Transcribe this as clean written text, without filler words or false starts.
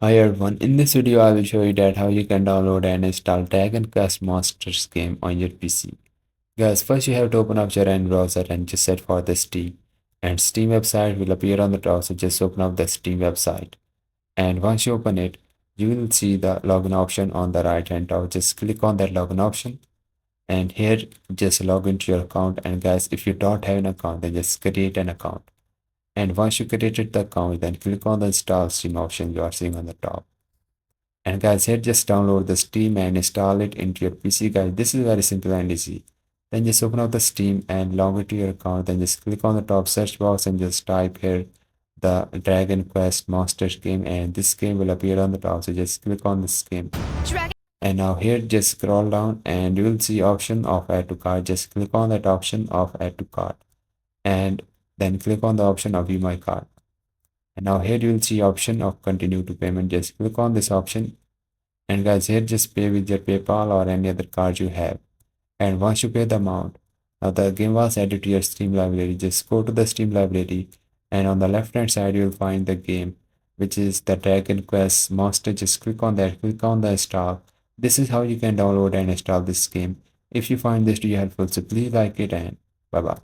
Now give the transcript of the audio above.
Hi everyone, in this video I will show you that how you can download and install Dragon Quest Monsters game on your PC. Guys, first you have to open up your end browser and just search for the Steam. And Steam website will appear on the top, so just open up the Steam website. And once you open it, you will see the login option on the right hand top. Just click on that login option. And here just log into your account. And guys, if you don't have an account, then just create an account. And once you created the account, then click on the install Steam option you are seeing on the top. And guys, here just download the Steam and install it into your PC. Guys, this is very simple and easy. Then just open up the Steam and log into your account. Then just click on the top search box and just type here the Dragon Quest Monsters game, and this game will appear on the top. So just click on this game. And now here just scroll down and you will see option of add to cart. Just click on that option of add to cart and then click on the option of view my cart. And now here you will see option of continue to payment. Just click on this option. And guys, here just pay with your PayPal or any other card you have. And once you pay the amount, now the game was added to your Steam library. Just go to the Steam library and on the left hand side you will find the game, which is the Dragon Quest Monster. Just click on that, click on the install. This is how you can download and install this game. If you find this video helpful, so please like it and bye bye.